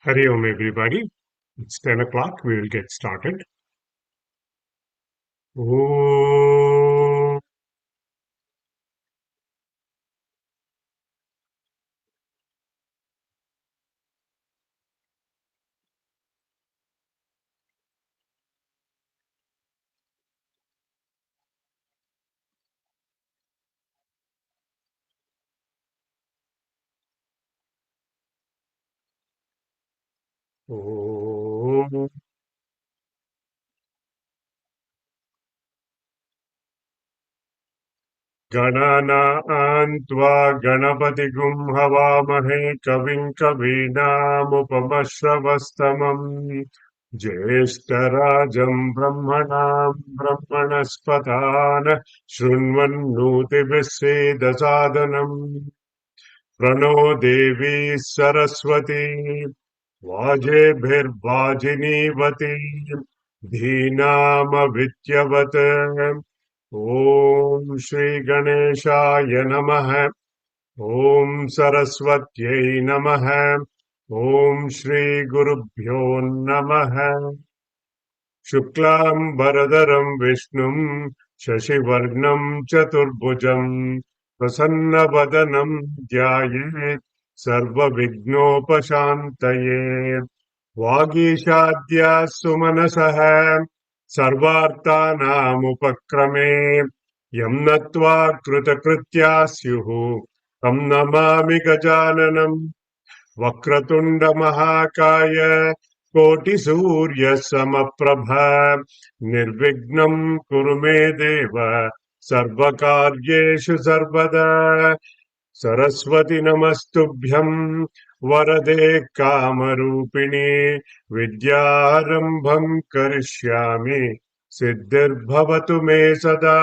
Hari Om, everybody. It's 10 o'clock. We will get started. Om. Om. गणानान्त्वा गणपतिगुं हवामहे कविं कवीनामुपमश्रवस्तमम् ज्येष्ठराजं ब्रह्मणां ब्रह्मणस्पतान् शृण्वन्नोतिभिः सेदसादनम् प्रणो देवी सरस्वती वाजेभिर्वाजिनीवती धीनामविद्यवत् ॐ श्रीगणेशाय नमः। ॐ सरस्वत्यै नमः। ॐ श्रीगुरुभ्यो नमः। शुक्लाम्बरधरं विष्णुं शशिवर्णं चतुर्भुजं प्रसन्नवदनं ध्यायेत् सर्वविघ्नोपशान्तये वागीशाद्या सुमनसः सर्वार्थानामुपक्रमे यं नत्वा कृतकृत्या स्युः तं नमामि गजाननम् वक्रतुण्डमहाकाय कोटिसूर्यसमप्रभ निर्विघ्नं कुरु मे देव सर्वकार्येषु सर्वदा सरस्वती नमस्तुभ्यं वरदे कामरूपिणी विद्यारम्भं करिष्यामि सिद्धिर्भवतु मे सदा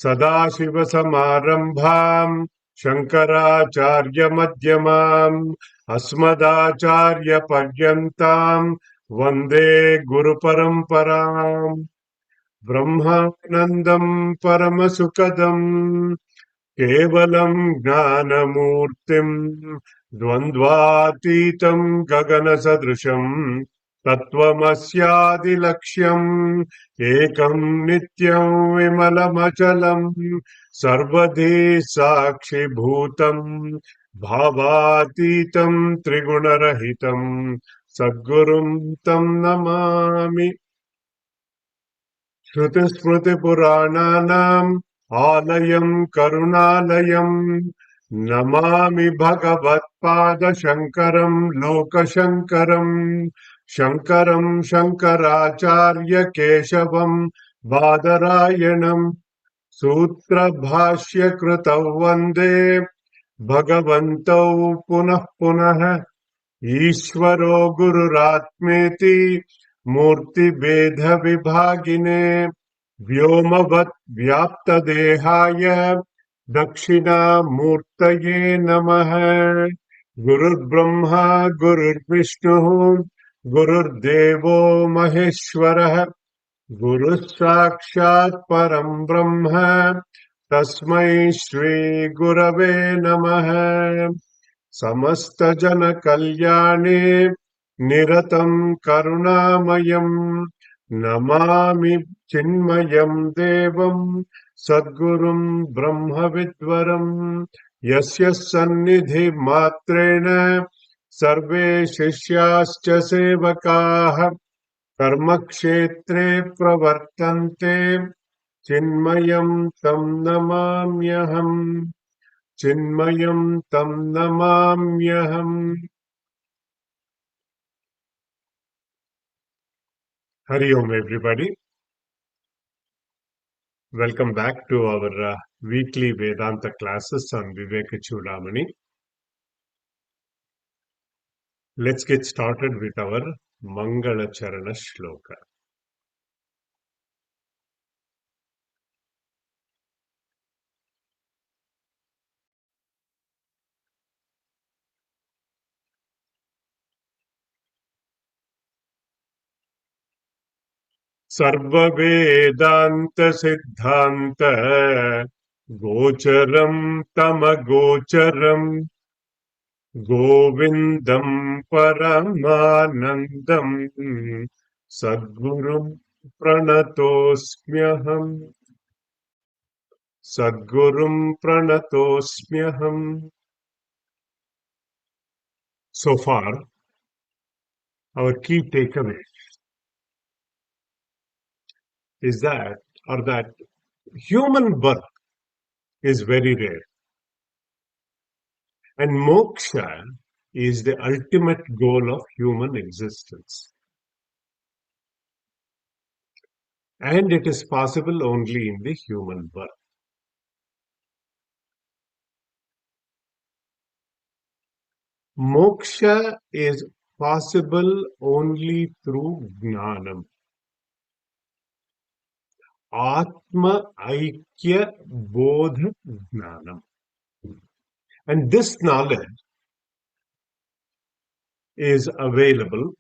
सदाशिवसमारम्भाम् शङ्कराचार्यमध्यमाम् अस्मदाचार्यपर्यन्ताम् वन्दे गुरुपरम्पराम् ब्रह्मानन्दम् परमसुखदम् केवलम् ज्ञानमूर्तिम् द्वन्द्वातीतम् गगनसदृशम् तत्त्वमस्यादिलक्ष्यम् एकम् नित्यम् विमलमचलम् सर्वधी साक्षिभूतम् भावातीतम् त्रिगुणरहितम् सद्गुरुम् तम् नमामि श्रुतिस्मृतिपुराणानाम् आलयम् करुणालयम् नमामि भगवत्पादशङ्करम् लोकशङ्करम् शङ्करम् शङ्कराचार्य केशवम् बादरायणम् सूत्रभाष्यकृतौ वन्दे भगवन्तौ पुनः पुनः ईश्वरो गुरुरात्मेति मूर्तिभेदविभागिने व्योमवत् व्याप्तदेहाय दक्षिणामूर्तये नमः गुरुर्ब्रह्मा गुरुर्विष्णुः गुरुर्देवो महेश्वरः गुरुः साक्षात् परं ब्रह्म तस्मै श्री गुरवे नमः समस्तजनकल्याणे निरतं करुणामयम् नमामि चिन्मयं देवं सद्गुरुं ब्रह्मविद्वरम् यस्य सन्निधिमात्रेण सर्वे शिष्याश्च सेवकाः कर्मक्षेत्रे प्रवर्तन्ते चिन्मयं तं नमाम्यहम् चिन्मयं तं नमाम्यहम् Hari Om, everybody. Welcome back to our weekly Vedanta classes on Viveka Choodamani. Let's get started with our Mangala Charana Shloka. Sarva Vedanta Siddhanta Gocharam Tamagocharam Govindam Paramanandam Sadgurum Pranatosmyaham Sadgurum Pranatosmyaham. So far, our key takeaway is that human birth is very rare, and moksha is the ultimate goal of human existence. And it is possible only in the human birth. Moksha is possible only through jnanam. Atma Aikya Bodha Jnanam. And this knowledge is available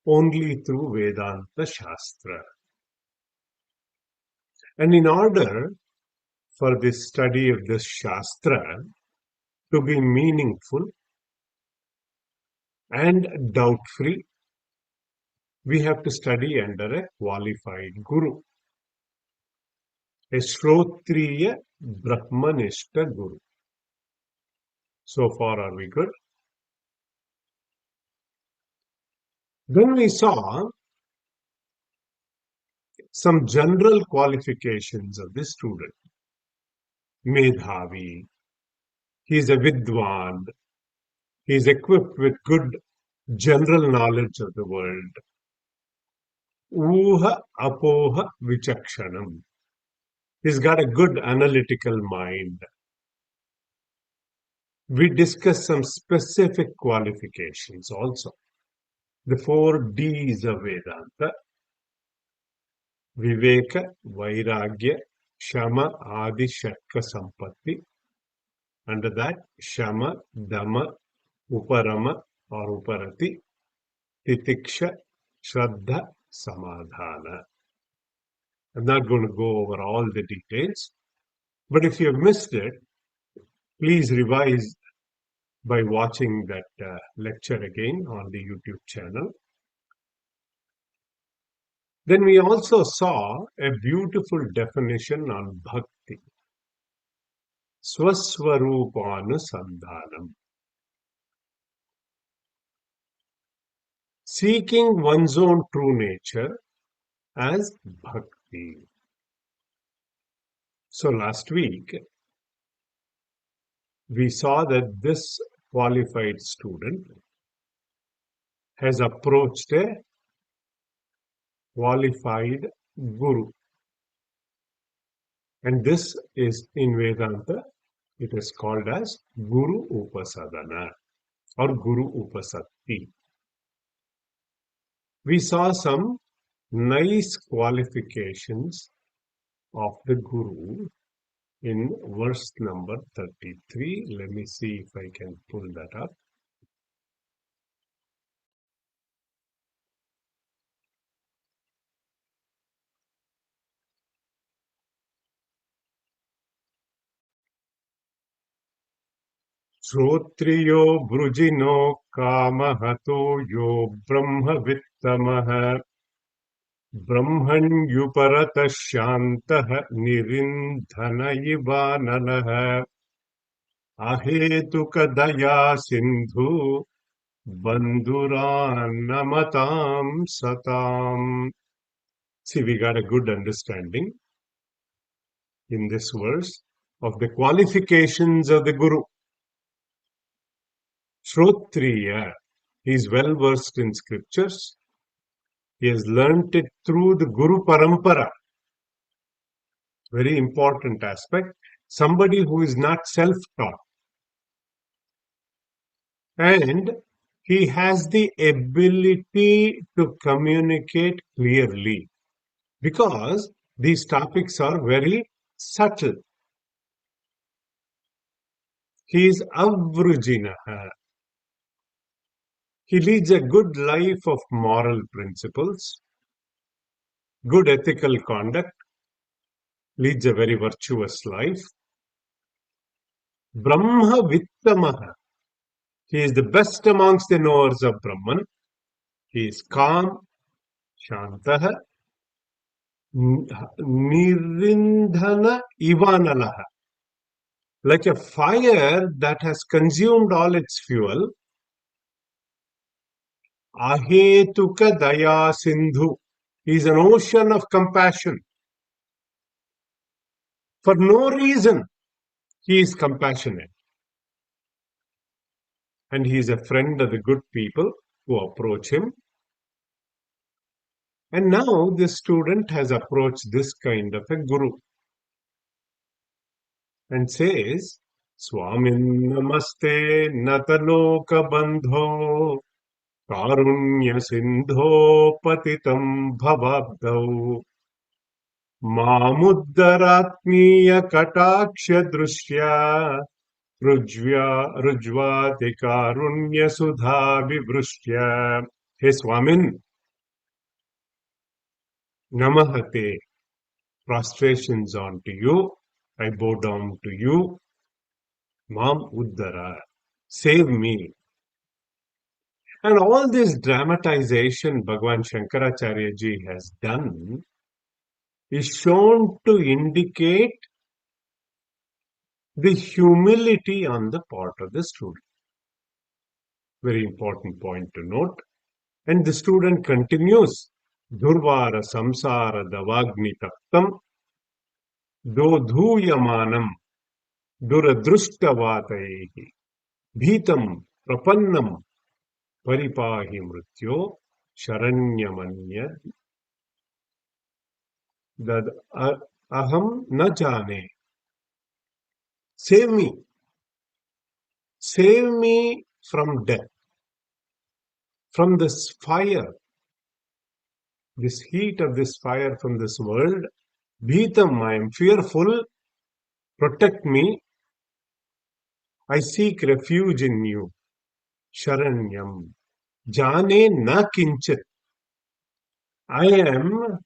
only through Vedanta Shastra. And in order for the study of this Shastra to be meaningful and doubt-free, we have to study under a qualified guru, a Shrotriya Brahmanishta guru. So far, are we good? Then we saw some general qualifications of the student. Medhavi, he is a Vidwan, he is equipped with good general knowledge of the world. Uha apoha vichakshanam. He's got a good analytical mind. We discussed some specific qualifications also. The 4 Ds of Vedanta: Viveka, Vairagya, Shama, Adi, Shatka, Sampatti. Under that, Shama, Dhamma, Uparama or Uparati, Titiksha, Shraddha, Samadhana. I'm not going to go over all the details, but if you have missed it, please revise by watching that lecture again on the YouTube channel. Then we also saw a beautiful definition on bhakti. Swaswarupānusandhānam. Seeking one's own true nature as bhakti. So last week, we saw that this qualified student has approached a qualified guru. And this is in Vedanta, it is called as Guru Upasadana or Guru Upasatti. We saw some nice qualifications of the Guru in verse number 33. Let me see if I can pull that up. Shrotriyo brujino kamahato yo brahmavittamah brahmanyuparata shantah nirindhana ivananah ahetukadaya sindhu bandhuranamatam satam. See, we got a good understanding in this verse of the qualifications of the Guru. Shrotriya, he is well versed in scriptures. He has learnt it through the Guru Parampara. Very important aspect. Somebody who is not self-taught. And he has the ability to communicate clearly because these topics are very subtle. He is avrujinaha. He leads a good life of moral principles, good ethical conduct, leads a very virtuous life. Brahma Vittamaha. He is the best amongst the knowers of Brahman. He is calm, Shantaha, Nirindhana Ivanalaha. Like a fire that has consumed all its fuel. Ahetuka Daya Sindhu. He is an ocean of compassion. For no reason, he is compassionate. And he is a friend of the good people who approach him. And now this student has approached this kind of a guru and says, Swamin Namaste Nataloka Bandho Karunya Sindho Patitam Bhavabdau Mamuddaratmiya Kataksha Drushya Rujvati Karunya Sudha Vivrushya. Hey Swamin, Namahate, prostrations onto you. I bow down to you. Mam Uddara, save me. And all this dramatization Bhagavan Shankaracharya ji has done is shown to indicate the humility on the part of the student. Very important point to note. And the student continues, Durvara samsara davagni taktam dodhuyamanam duradrushtavataihi bhitam prapannam paripahi mrityo sharanyamanya dad aham na jane. Save me. Save me from death, from this fire, this heat of this fire from this world. Bhitam, I am fearful. Protect me. I seek refuge in you. Sharanyam. Jane na kinchit. I am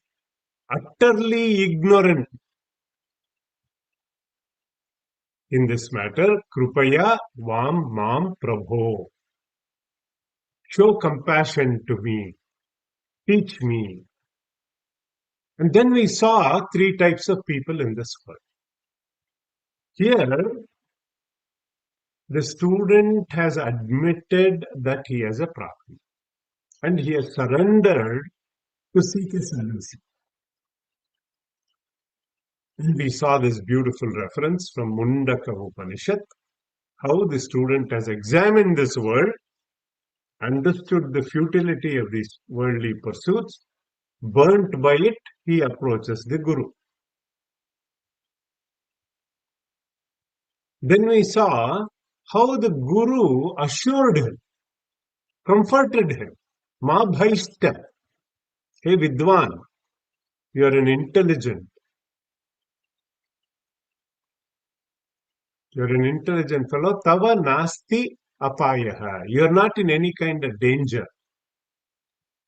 utterly ignorant in this matter. Krupaya vam mam prabho. Show compassion to me. Teach me. And then we saw three types of people in this world. Here, the student has admitted that he has a problem and he has surrendered to seek a solution. And we saw this beautiful reference from Mundaka Upanishad, how the student has examined this world, understood the futility of these worldly pursuits, burnt by it, he approaches the Guru. Then we saw how the Guru assured him, comforted him, Ma Bhaishta, hey Vidwan, you are an intelligent. You're an intelligent fellow. Tava nasti apayaha. You're not in any kind of danger.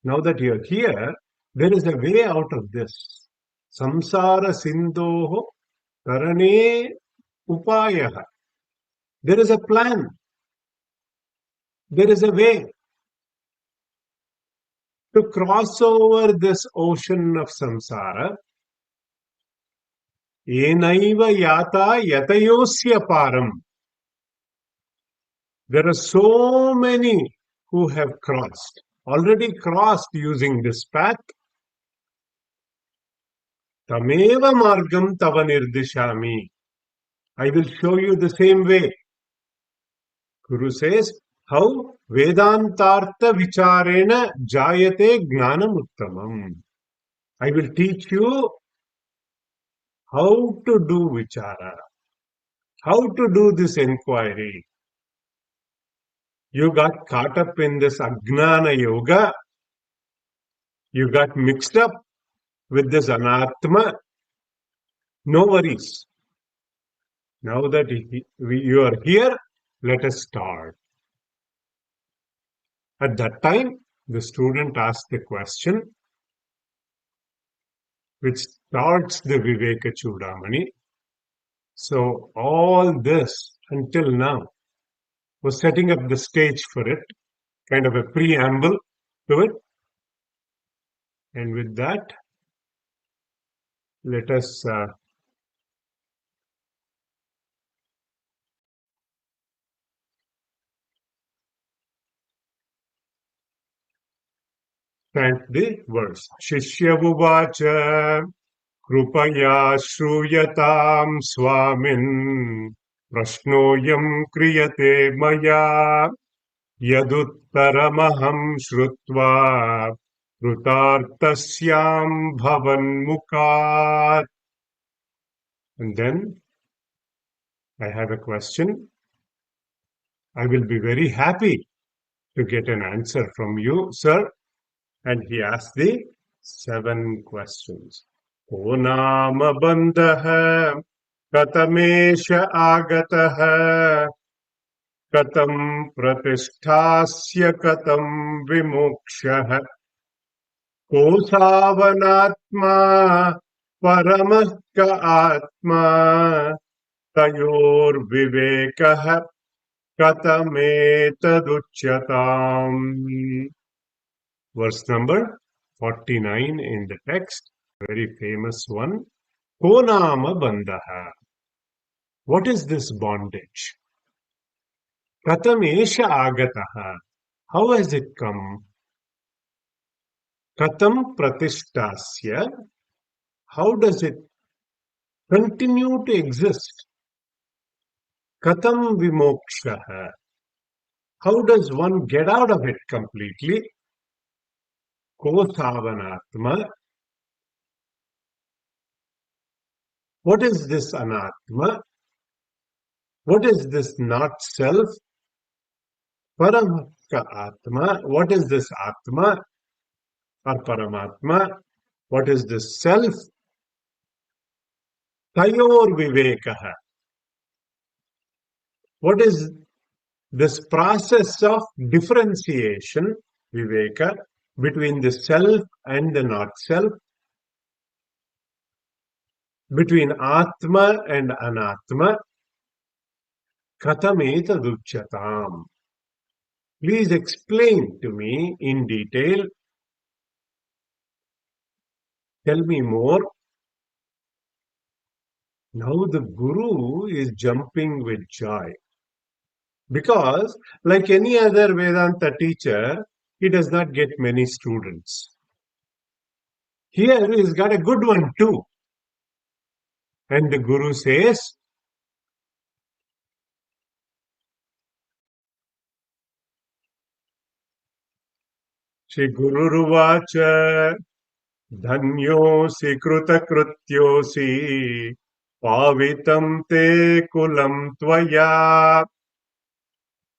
Now that you're here, there is a way out of this. Samsara sindhoho karane upayaha. There is a plan. There is a way to cross over this ocean of samsara. Enaiva yata yatayosya param. There are so many who have already crossed using this path. Tameva margam tava nirdishami. I will show you the same way. Guru says, how Vedantartha vicharena jayate gnanam uttamam. I will teach you how to do vichara, how to do this inquiry. You got caught up in this Ajnana yoga. You got mixed up with this anatma. No worries. Now that you are here, let us start. At that time, the student asks the question, which starts the Viveka Choodamani. So all this until now, was setting up the stage for it, kind of a preamble to it. And with that, let us chant the verse. Shishyavuvacha Krupaya Shruyatam Swamin Prashnoyam Kriyate Maya Yaduttaramaham Shrutva Krutartasyam Bhavanmukat. And then I have a question. I will be very happy to get an answer from you, sir. And he asked the 7 questions. Ko nama bandha katamesha agataha katam pratisthasya katam vimokshah ko savanatma paramah ka atma tayor vivekah katametaduchyatam. Verse number 49 in the text, very famous one. Konama bandha. What is this bondage? Katamesha agataha. How has it come? Katam pratisthasya. How does it continue to exist? Katam vimokshaha. How does one get out of it completely? Ko savanatma. What is this anatma? What is this not self? Paramaka atma. What is this atma or paramatma? What is this self? Tayor vivekaha. What is this process of differentiation, viveka, between the self and the not self, between atma and anatma? Katameta duchyatam. Please explain to me in detail. Tell me more. Now the Guru is jumping with joy. Because, like any other Vedanta teacher, he does not get many students. Here he's got a good one too. And the Guru says, Shri Gururuvacha Dhanyosi Krutakrityosi Pavitam Te Kulam Tvaya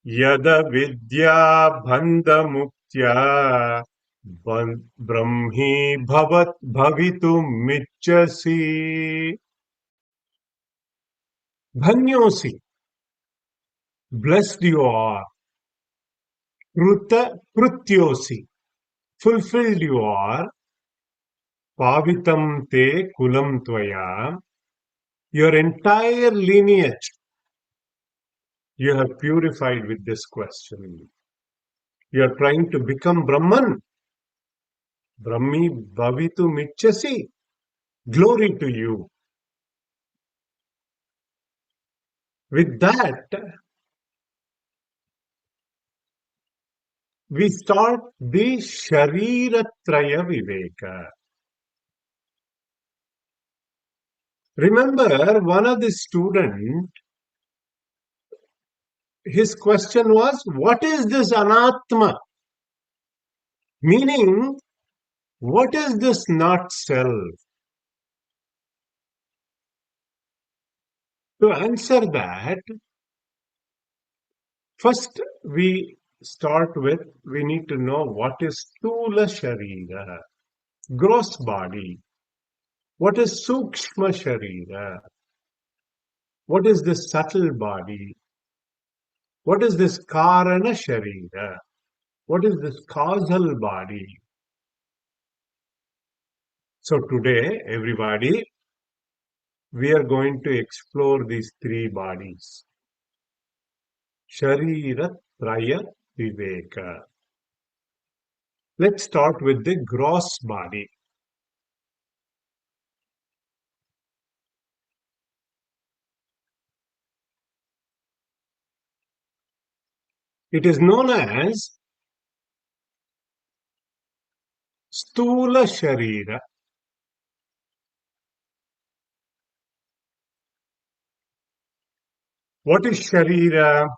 Yada Vidya Bhanda Muktya Brahmi Bhavitum Michasi. Dhanyosi, blessed you are. Kruta Krutyosi, fulfilled you are. Pavitam te kulam tvaya, your entire lineage you have purified with this question. You are trying to become Brahman. Brahmi bhavitu michasi. Glory to you. With that, we start the Shariratraya Viveka. Remember, one of the students, his question was, what is this anatma? Meaning, what is this not self? To answer that, first we start with, we need to know what is Sthula Sharira, gross body. What is Sukshma Sharira? What is this subtle body? What is this Karana Sharira? What is this causal body? So today, everybody, we are going to explore these 3 bodies. Sharira Traya Viveka. Let's start with the gross body. It is known as Stula Sharira. What is Sharira?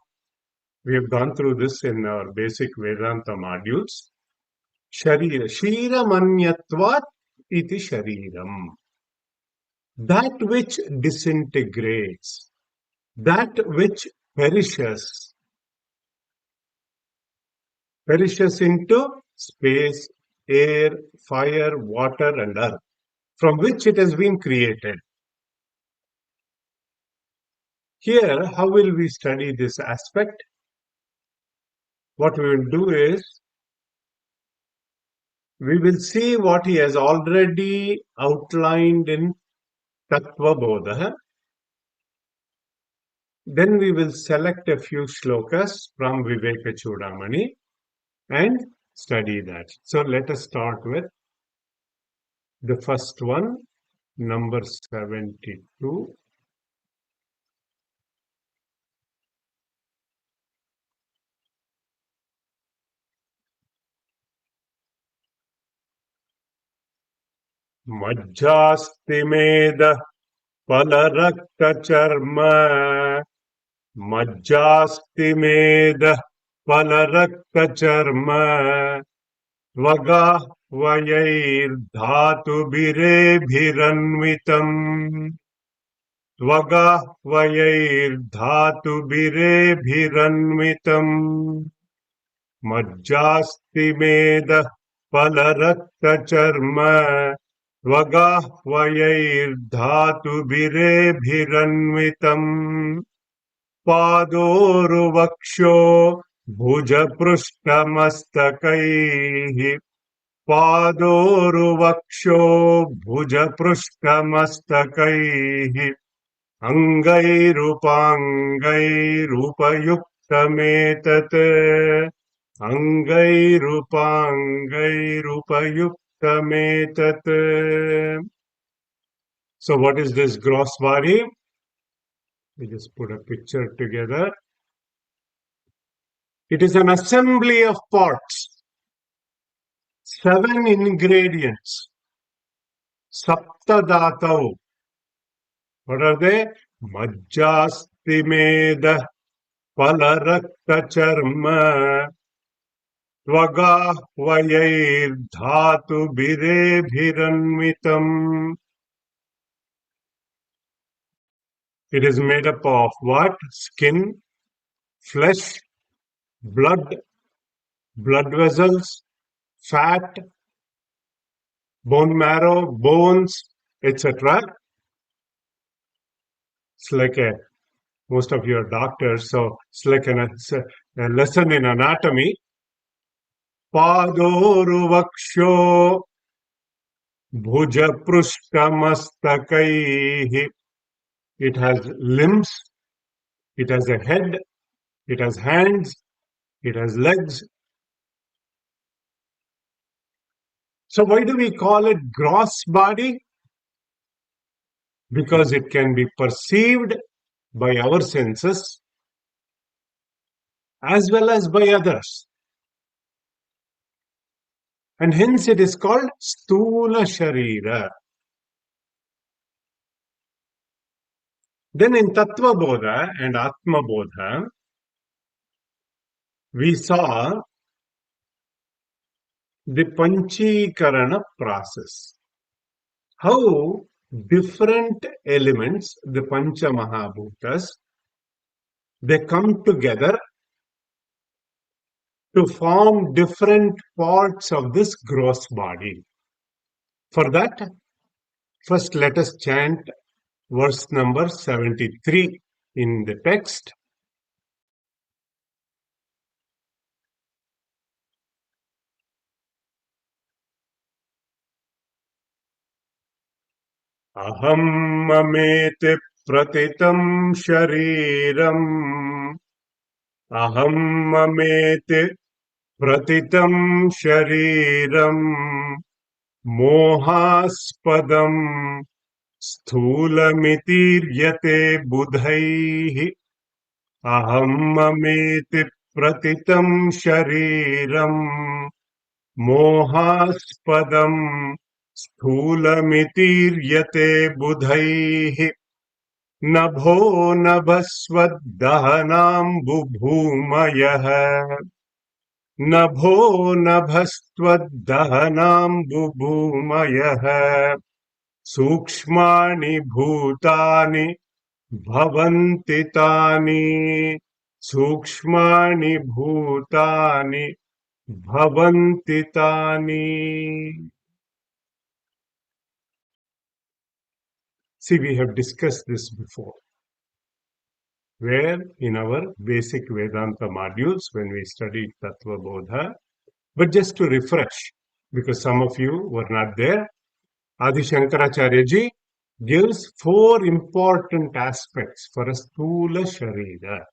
We have gone through this in our basic Vedanta modules. Sharira. Shira Manyatvat iti Shariram. That which disintegrates, that which perishes, perishes into space, air, fire, water, and earth, from which it has been created. Here, how will we study this aspect? What we will do is, we will see what he has already outlined in Tattva Bodha. Then we will select a few shlokas from Viveka Choodamani and study that. So let us start with the first one, number 72. Majjastimed Palarakta Charma. Majjastimed Palarakta Charma. Vaga Vayair Dhatu Bire Bhiranvitam. Vaga Vayair Dhatu Bire Bhiranvitam. Majjastimed Palarakta Charma. Vagahvayairdhatu birebhiranvitam. Padoruvaksho bhujaprushtamastakaihi. Padoruvaksho bhujaprushtamastakaihi. Angairupangairupayuktametate. Angairupangairupayuktametate. So what is this gross body? We just put a picture together. It is an assembly of parts. 7 ingredients. Saptadhatau. What are they? Majjastimeda Palarakta Charma. Tvagahvayair-dhatu birebhiranvitam. It is made up of what? Skin, flesh, blood, blood vessels, fat, bone marrow, bones, etc. It's like most of your doctors, so it's like a lesson in anatomy. Padoruvaksho bhujaprushtamastakaihi. It has limbs, it has a head, it has hands, it has legs. So why do we call it gross body? Because it can be perceived by our senses as well as by others. And hence it is called Stula Sharira. Then in Tattva Bodha and Atma Bodha, we saw the Panchikarana process. How different elements, the Pancha Mahabhutas, they come together to form different parts of this gross body. For that, first let us chant verse number 73 in the text. Aham mameti pratitam shariram aham mameti pratitam shariram mohaspadam स्थूलमितीर्यते बुधैः अहं ममेति प्रतितं शरीरम् मोहास्पदम् स्थूलमितीर्यते बुधैः नभो नभस्वद्दहनाम्बुभूमयः नभो नभस्त्वद्दहनाम्बुभूमयः सूक्ष्माणि भूतानि भवन्ति तानि सूक्ष्माणि भूतानि भवन्ति तानि. See, we have discussed this before, where in our basic Vedanta modules when we studied Tattva Bodha, but just to refresh, because some of you were not there, Adi Shankaracharya ji gives 4 important aspects for a Sthula Sharira.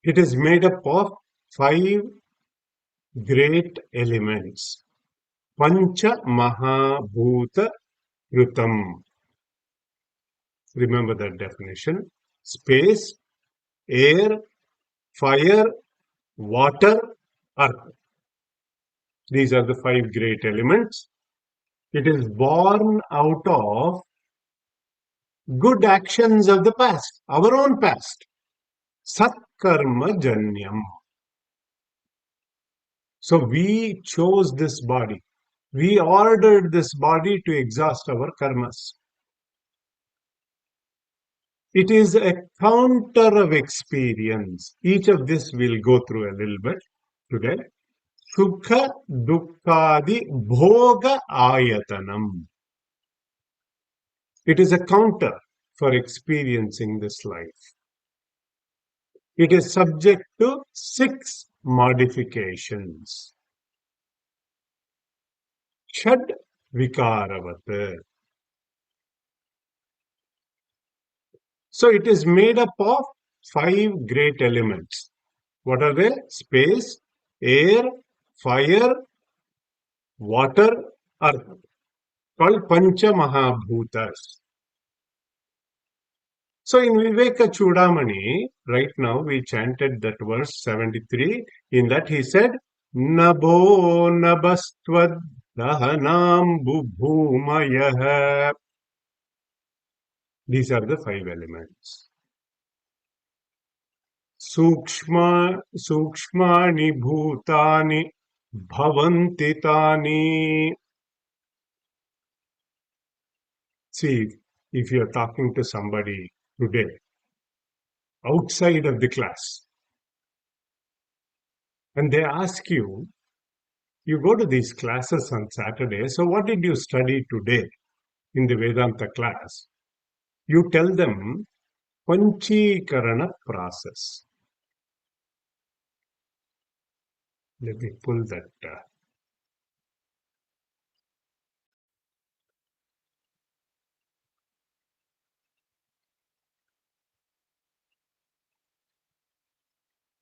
It is made up of 5 great elements. Pancha Mahabhuta Yutam. Remember that definition. Space, air, fire, water, earth. These are the 5 great elements. It is born out of good actions of the past, our own past. Sat karma janyam. So we chose this body. We ordered this body to exhaust our karmas. It is a counter of experience. Each of this we'll go through a little bit today. Sukha Dukkhadi Bhoga Ayatanam. It is a counter for experiencing this life. It is subject to 6 modifications. Shad Vikaravat. So it is made up of 5 great elements. What are they? Space, air, fire, water, earth. Called Pancha Mahabhutas. So in Viveka Choodamani, right now we chanted that verse 73. In that he said, Nabho Nabastvad Dahanam Bhubhumayah. These are the 5 elements. Sukshmani Bhutani Bhavanti Tani. See, if you are talking to somebody today outside of the class and they ask you, you go to these classes on Saturday, so what did you study today in the Vedanta class? You tell them Panchikarana process. Let me pull that.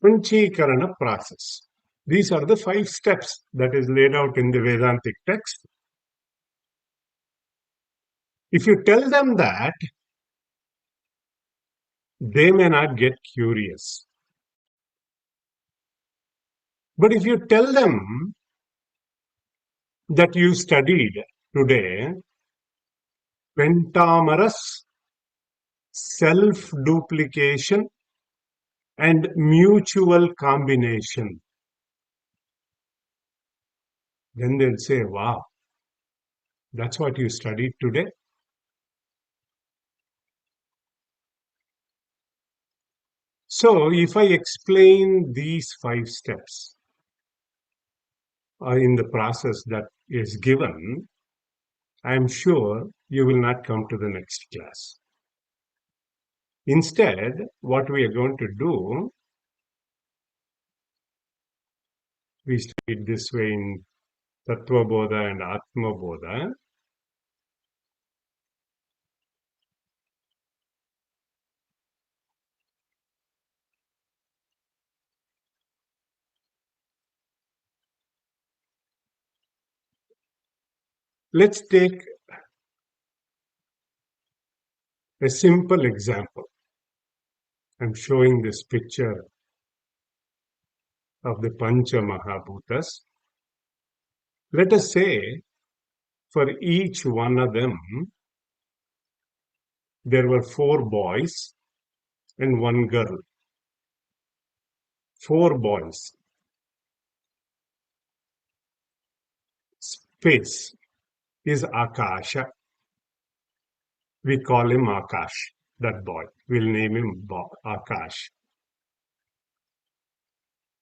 Panchikarana process. These are the 5 steps that is laid out in the Vedantic text. If you tell them that, they may not get curious. But if you tell them that you studied today pentamerous, self-duplication, and mutual combination, then they'll say, wow, that's what you studied today? So if I explain these 5 steps in the process that is given, I'm sure you will not come to the next class. Instead, what we are going to do, we studied this way in Tattva Bodha and Atma Bodha. Let's take a simple example. I'm showing this picture of the Pancha Mahabhutas. Let us say for each one of them, there were 4 boys and 1 girl. 4 boys. Space is Akasha. We call him Akash, that boy. We'll name him Akash.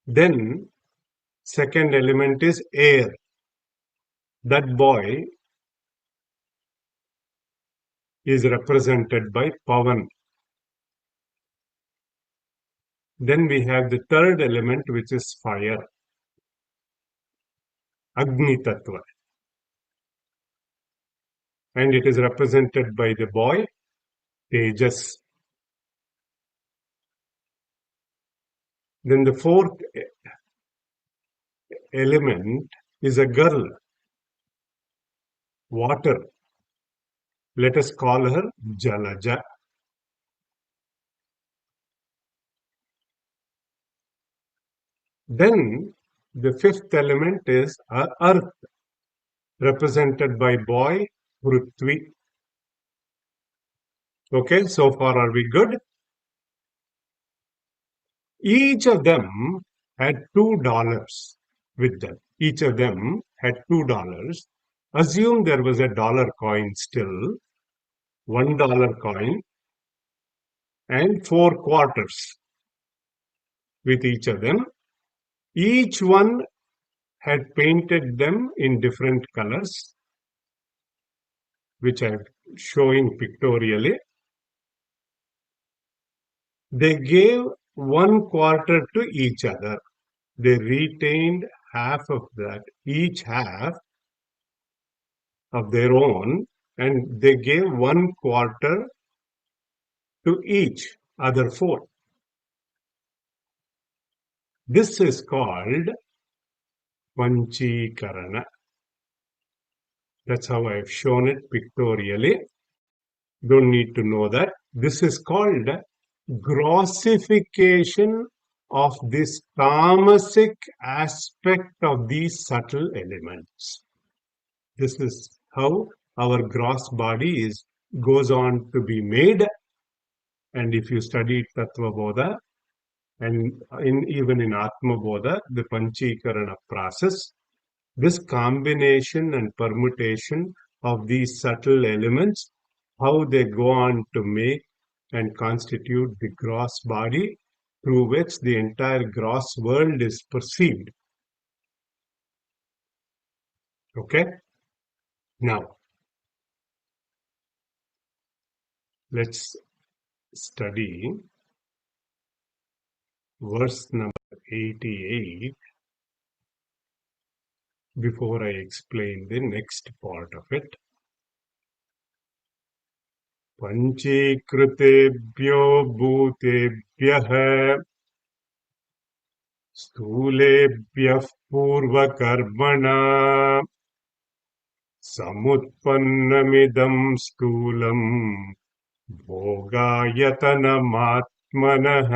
Then, second element is air. That boy is represented by Pavan. Then we have the third element, which is fire, Agni Tattva. And it is represented by the boy, Tejas. Then the fourth element is a girl, water. Let us call her Jalaja. Then the fifth element is earth, represented by boy, Prithvi. Okay, so far are we good? Each of them had $2 with them. Each of them had $2. Assume there was a dollar coin still, $1 coin, and 4 quarters with each of them. Each one had painted them in different colors, which I am showing pictorially. They gave 1 quarter to each other. They retained half of that, each half of their own, and they gave 1 quarter to each other 4. This is called Panchikarana. That's how I've shown it pictorially. Don't need to know that. This is called grossification of this tamasic aspect of these subtle elements. This is how our gross body goes on to be made. And if you study Tattva Bodha and even in Atma Bodha, the Panchikarana process, this combination and permutation of these subtle elements, how they go on to make and constitute the gross body through which the entire gross world is perceived. Okay? Now, let's study verse number 88 before I explain the next part of it. Panchikritebhyo bhutebhyah स्थूलेभ्यः पूर्वकर्मणा समुत्पन्नमिदं स्थूलम् भोगायतनमात्मनः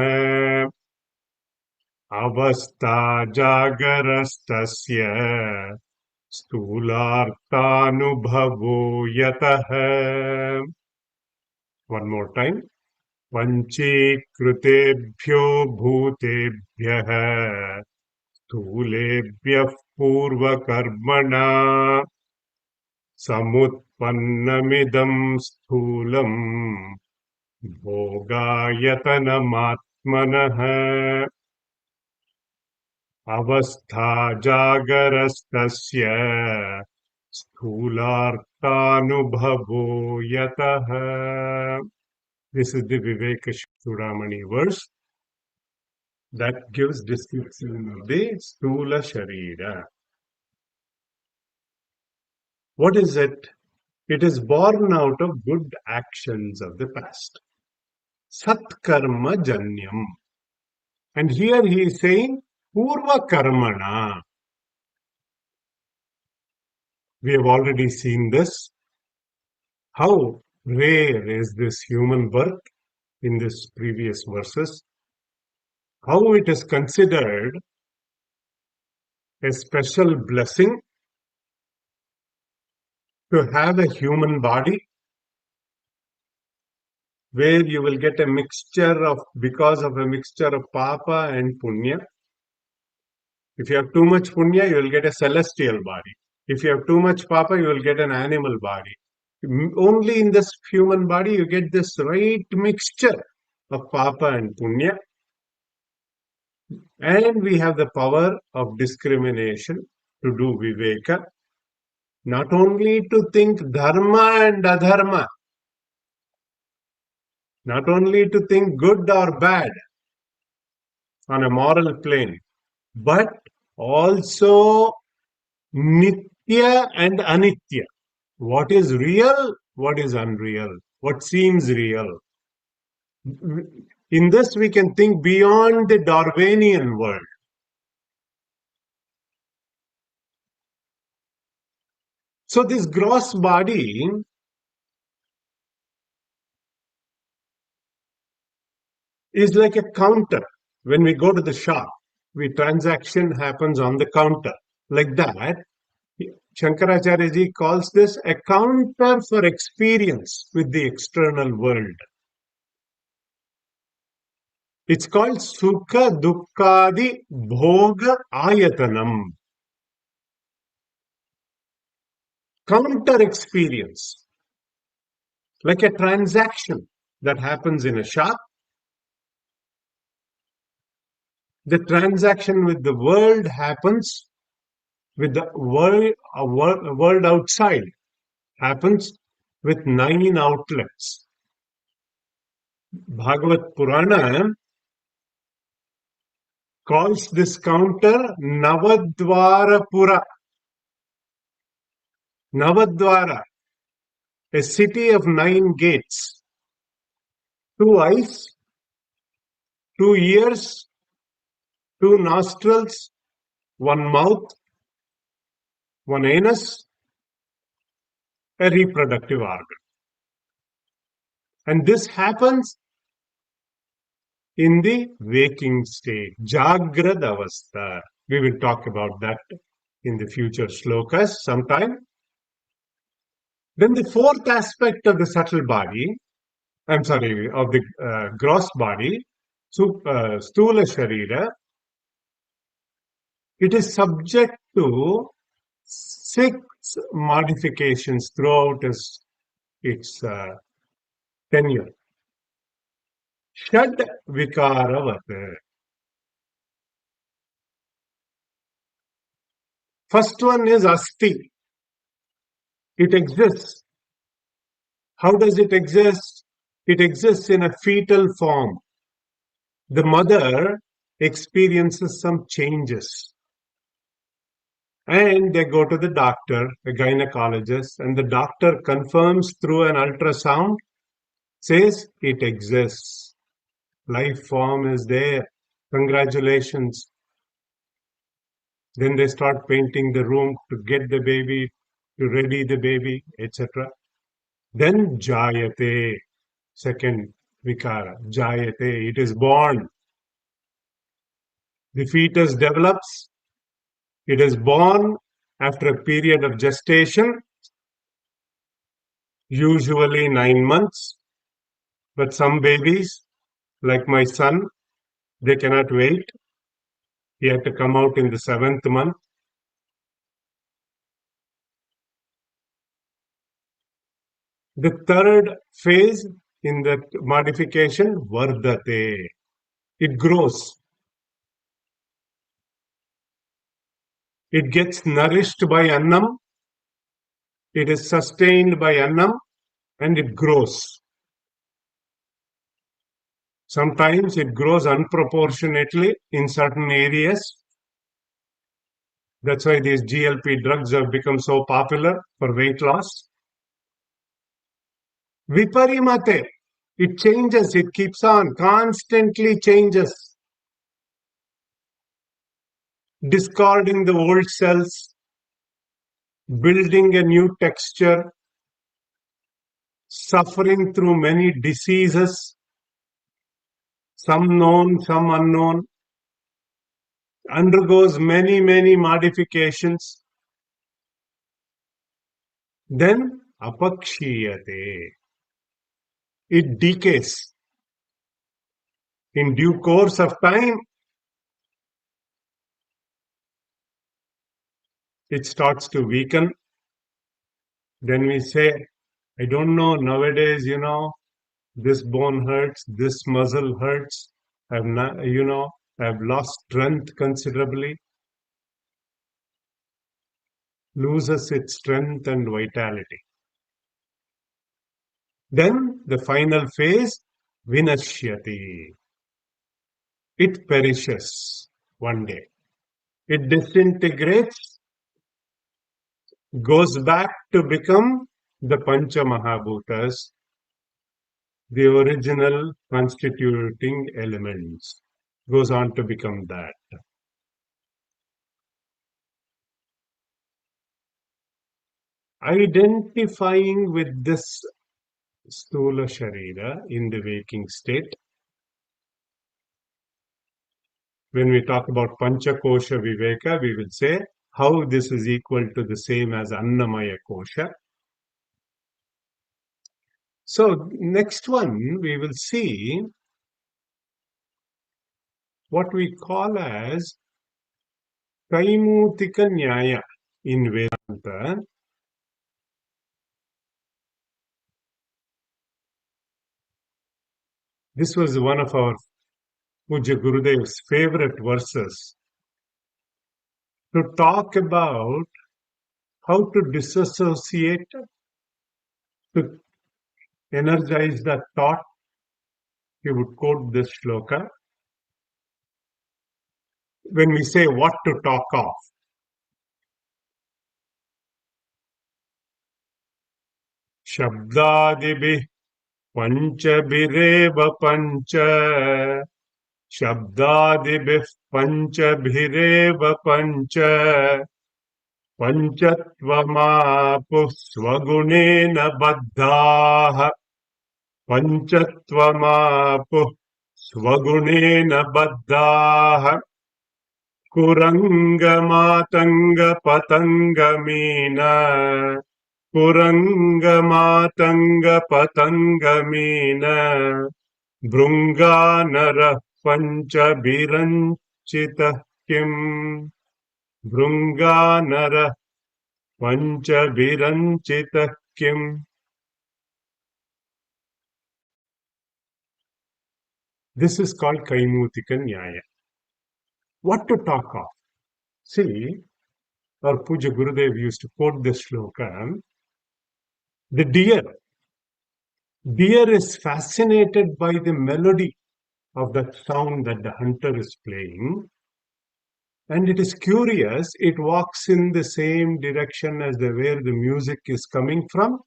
अवस्था जागरस्तस्य स्थूलार्थानुभवो यतः. One more time. पंचीकृतेभ्यो भूतेभ्यः स्थूलेभ्यः पूर्वकर्मणा समुत्पन्नमिदं स्थूलम् भोगायतनमात्मनः अवस्था जागरस्तस्य स्थूलार्थानुभवो यतः. This is the Viveka Choodamani verse that gives description of the Stula Sharira. What is it? It is born out of good actions of the past. Satkarma Janyam. And here he is saying Purva Karmana. We have already seen this. How rare is this human birth in this previous verses? How it is considered a special blessing to have a human body where you will get a mixture of, because of a mixture of papa and punya. If you have too much punya, you will get a celestial body. If you have too much papa, you will get an animal body. Only in this human body, you get this right mixture of papa and punya. And we have the power of discrimination to do viveka. Not only to think dharma and adharma, not only to think good or bad on a moral plane, but also nitya and anitya. What is real, what is unreal, what seems real. In this, we can think beyond the Darwinian world. So, this gross body is like a counter. When we go to the shop, transaction happens on the counter. Like that, Shankaracharya ji calls this a counter for experience with the external world. It's called Sukha Dukkadi Bhoga Ayatanam. Counter experience. Like a transaction that happens in a shop. The transaction with the world happens with the world outside, happens with 9 outlets. Bhagavad Purana calls this counter Navadvara Pura. Navadvara, a city of 9 gates. 2 eyes, 2 ears, 2 nostrils, 1 mouth, 1 anus, a reproductive organ. And this happens in the waking state, Jagrad Avastha. We will talk about that in the future shlokas sometime. Then the 4th aspect of the subtle body, of the gross body, Stula Sharira, it is subject to 6 modifications throughout its tenure. Shad Vikaravat. First one is Asti. It exists. How does it exist? It exists in a fetal form. The mother experiences some changes. And they go to the doctor, a gynecologist, and the doctor confirms through an ultrasound, says it exists. Life form is there. Congratulations. Then they start painting the room to get the baby, to ready the baby, etc. Then Jayate, second Vikara, Jayate, it is born. The fetus develops. It is born after a period of gestation, usually 9 months. But some babies, like my son, they cannot wait. He had to come out in the 7th month. The 3rd phase in that modification, Vardate. It grows. It gets nourished by Annam. It is sustained by Annam and it grows. Sometimes it grows unproportionately in certain areas. That's why these GLP drugs have become so popular for weight loss. Viparimate, it changes, it keeps on, constantly changes. Discarding the old cells, building a new texture, suffering through many diseases, some known, some unknown, undergoes many, many modifications, then apakshiyate. It decays. In due course of time, it starts to weaken. Then we say, I don't know, nowadays, this bone hurts, this muscle hurts. I've not, I've lost strength considerably, loses its strength and vitality. Then the final phase, vinashyati. It perishes one day. It disintegrates, goes back to become the Pancha Mahabhutas, the original constituting elements. Goes on to become that. Identifying with this Stula Sharira in the waking state. When we talk about Panchakosha Viveka, we will say how this is equal to the same as Annamaya Kosha. So, next one, we will see what we call as Kaimutika Nyaya in Vedanta. This was one of our Puja Gurudev's favorite verses to talk about how to disassociate, to energize the thought. He would quote this shloka. When we say what to talk of, Shabdadibhi Panchabhireva Pancha Shabdadibhi Panchabhireva Pancha Panchatvamapu Swagunena Baddhaha Panchatvamapu Swagunena Baddhaha Kurangamatanga Patangamina Kurangamatanga Patangamina Brunganara Panchabhiranchita Kim Brunganara Panchabhiranchita Kim. This is called Kaimutika Nyaya. What to talk of? See, our Puja Gurudev used to quote this shloka. The deer is fascinated by the melody of that sound that the hunter is playing, and it is curious. It walks in the same direction as where the music is coming from,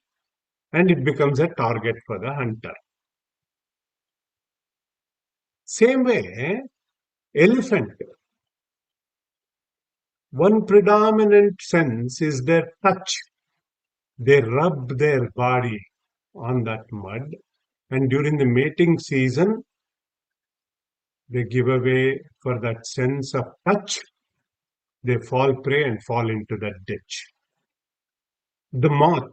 and it becomes a target for the hunter. Same way, elephant, one predominant sense is their touch. They rub their body on that mud, and during the mating season, they give away for that sense of touch. They fall prey and fall into that ditch. The moth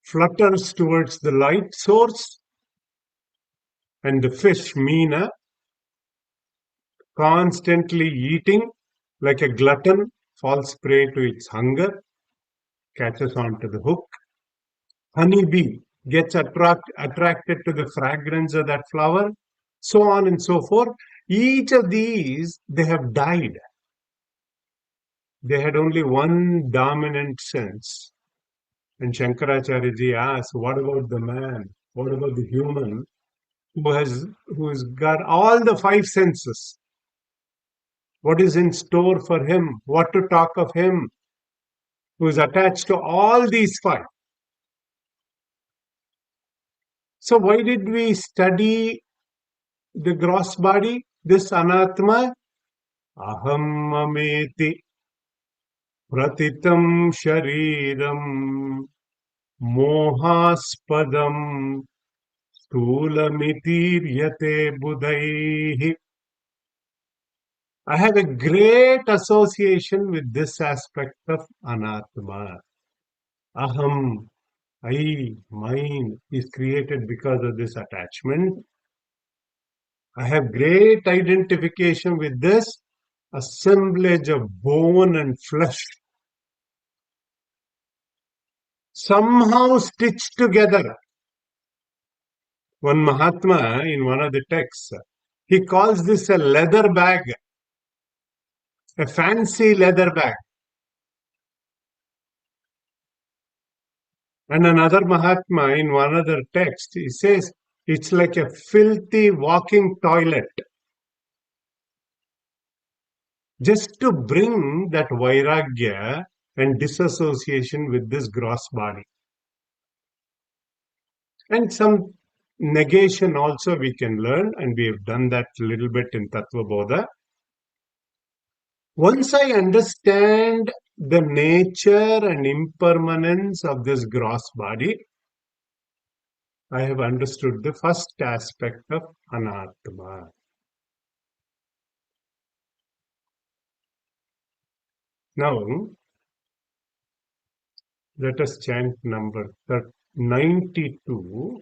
flutters towards the light source, and the fish, Meena, constantly eating like a glutton, falls prey to its hunger, catches onto the hook. Honeybee gets attracted to the fragrance of that flower, so on and so forth. Each of these, they have died. They had only one dominant sense. And Shankaracharya ji asks, what about the man? What about the human who's got all the five senses? What is in store for him? What to talk of him? Who is attached to all these five? So why did we study the gross body, this anatma? Aham mameti pratitam shariram mohaspadam stulamitiriyate budaihi. I have a great association with this aspect of anatma. Aham, I, mine, is created because of this attachment. I have great identification with this assemblage of bone and flesh, somehow stitched together. One Mahatma, in one of the texts, he calls this a leather bag, a fancy leather bag. And another Mahatma, in one other text, he says it's like a filthy walking toilet. Just to bring that vairagya and disassociation with this gross body. And some negation also we can learn, and we have done that a little bit in Tattva Bodha. Once I understand the nature and impermanence of this gross body, I have understood the first aspect of anatma. Now, let us chant number 92.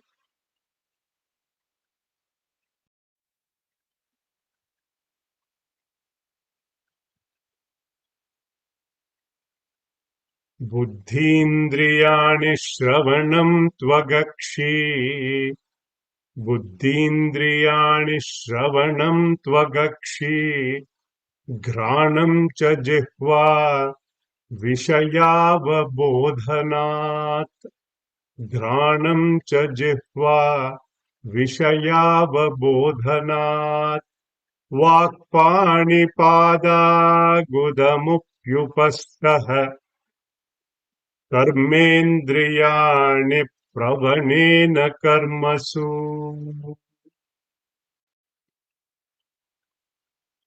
Buddhindriyani shravanam tvagakshi. Buddhindriyani shravanam tvagakshi. Ghranam cha jihva vishayavabodhanat. Ghranam cha jihva vishayavabodhanat. Vakpanipada gudamupyupastah. Karmendriyani pravanena karmasu.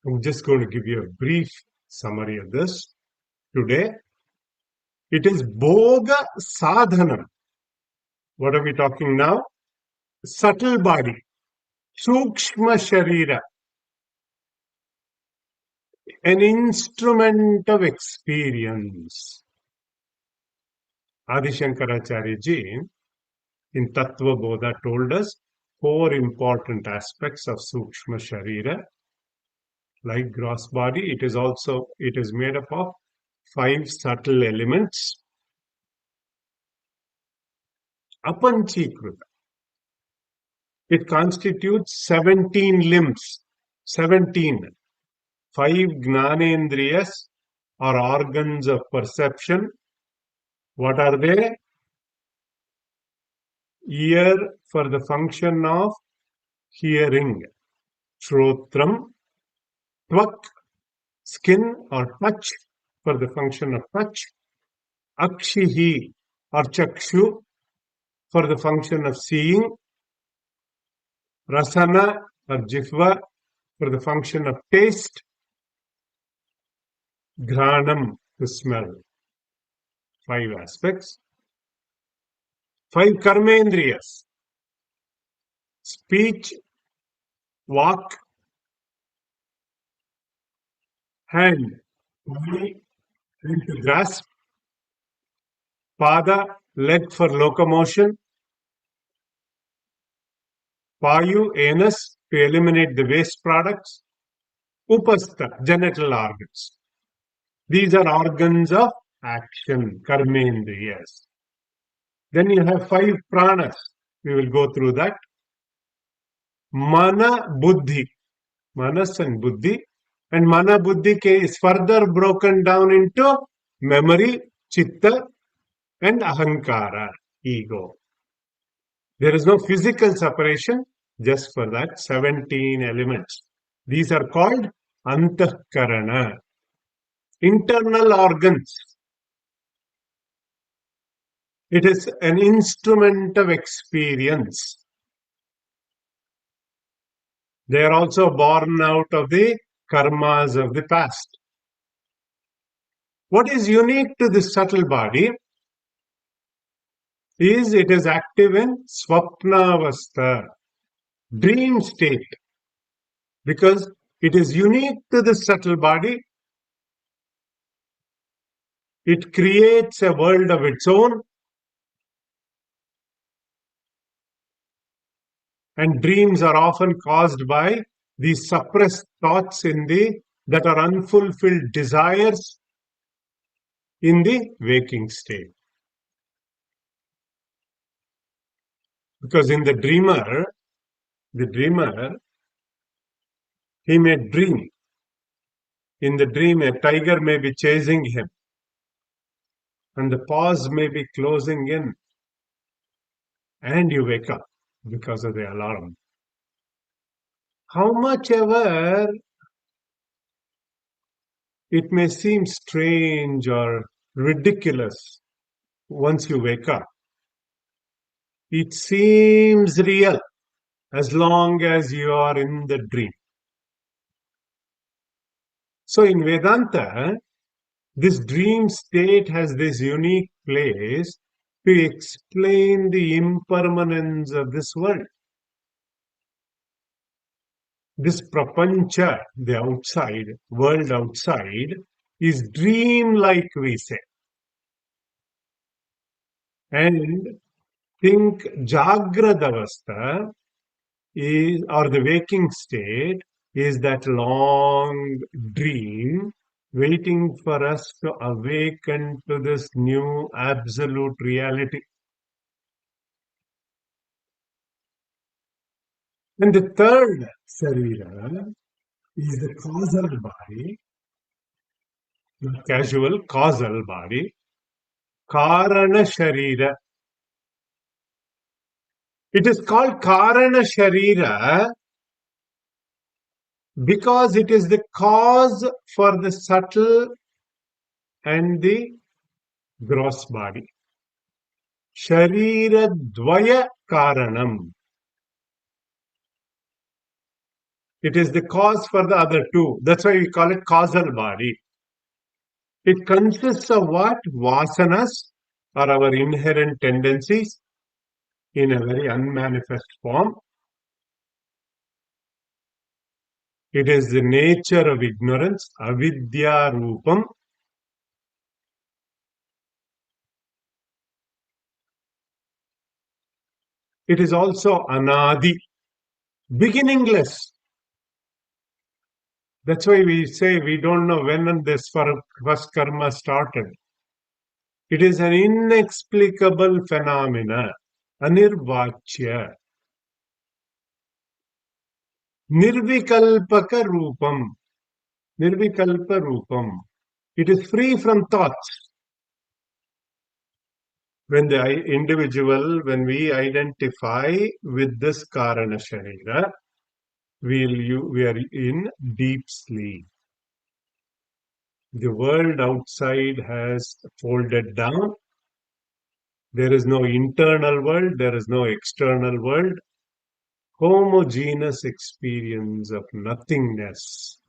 I'm just going to give you a brief summary of this today. It is Bhoga Sadhanam. What are we talking now? Subtle body, Sukshma Sharira, an instrument of experience. Adi Shankaracharya Ji in Tattva Bodha told us 4 important aspects of Sukshma Sharira. Like gross body, it is made up of 5 subtle elements. Apanchikrita. It constitutes 17 limbs. 17. 5 Gnanendriyas or organs of perception. What are they? Ear for the function of hearing. Shrotram. Tvak, skin or touch for the function of touch. Akshihi or chakshu for the function of seeing. Rasana or jihva for the function of taste. Ghranam to smell. 5 aspects. 5 karmendriyas. Speech, walk, hand, body, to grasp. Pada, leg for locomotion. Payu, anus, to eliminate the waste products. Upastha, genital organs. These are organs of action, karmendriyas. Then you have 5 pranas. We will go through that. Mana, buddhi. Manas and buddhi. And mana, buddhi is further broken down into memory, chitta, and ahankara, ego. There is no physical separation, just for that 17 elements. These are called antahkarana, internal organs. It is an instrument of experience. They are also born out of the karmas of the past. What is unique to this subtle body is it is active in swapnavastha, dream state, because it is unique to the subtle body. It creates a world of its own, and dreams are often caused by these suppressed thoughts that are unfulfilled desires in the waking state. Because in the dreamer, he may dream. In the dream, a tiger may be chasing him, and the paws may be closing in, and you wake up because of the alarm. How much ever it may seem strange or ridiculous once you wake up, it seems real as long as you are in the dream. So in Vedanta, this dream state has this unique place to explain the impermanence of this world. This prapancha, the outside, world outside, is dream-like, we say. And think Jagradavastha is, or the waking state, is that long dream waiting for us to awaken to this new absolute reality. And the third Sarira is the causal body, not casual, causal body, Karana Sharira. It is called Karana Sharira because it is the cause for the subtle and the gross body. Sharira Dvaya Karanam. It is the cause for the other two. That's why we call it causal body. It consists of what? Vasanas, or our inherent tendencies, in a very unmanifest form. It is the nature of ignorance, avidya rupam. It is also anadi, beginningless. That's why we say we don't know when this first karma started. It is an inexplicable phenomena, anirvachya, nirvikalpaka rupam, nirvikalpa rupam. It is free from thoughts. When we identify with this karana sharira, we are in deep sleep. The world outside has folded down. There is no internal world, there is no external world. Homogeneous experience of nothingness.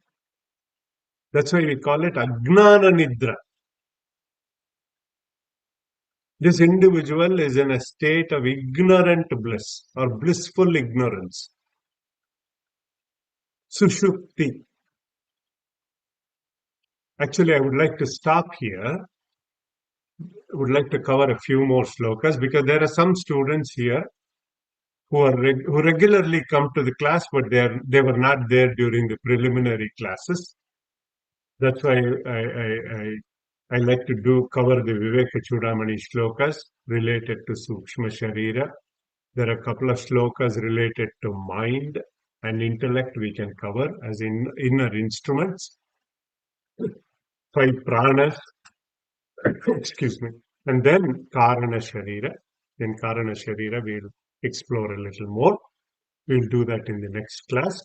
That's why we call it Ajnana Nidra. This individual is in a state of ignorant bliss or blissful ignorance. Sushupti. Actually, I would like to stop here. I would like to cover a few more slokas because there are some students here who regularly come to the class, but they were not there during the preliminary classes. That's why I like to cover the Viveka Choodamani shlokas related to Sukshma Sharira. There are a couple of shlokas related to mind and intellect we can cover as inner instruments. 5 pranas, excuse me, and then Karana Sharira. In Karana Sharira, we'll explore a little more. We'll do that in the next class.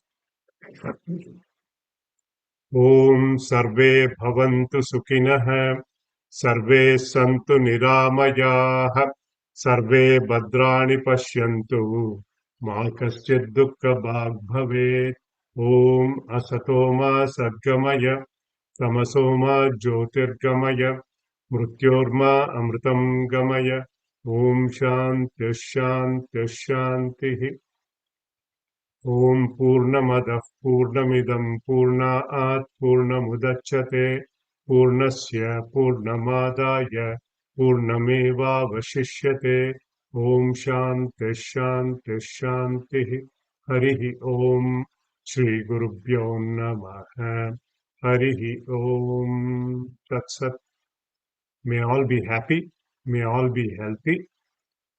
Om Sarve Bhavantu Sukhinah, Sarve Santu Niramayah, Sarve Bhadrani Pashyantu, Ma Kaschid Dukkha Bhag Bhavet. Om Asatoma Sadgamaya, Tamasoma Jyotirgamaya Mrityorma Amritam Gamaya Om Shanti Shanti Shanti Om Purnamadah Purnamidam Purnaat Purnamudachyate Purnasya Purnamadaya Purnameva Vashishyate Om Shanti Shanti Shanti Harihi Om Shri Gurubhyo Namaha Harihi Om Tat Sat. May all be happy, may all be healthy,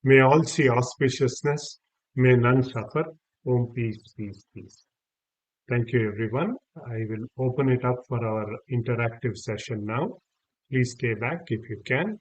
may all see auspiciousness, may none suffer. Om peace, peace, peace. Thank you, everyone. I will open it up for our interactive session now. Please stay back if you can.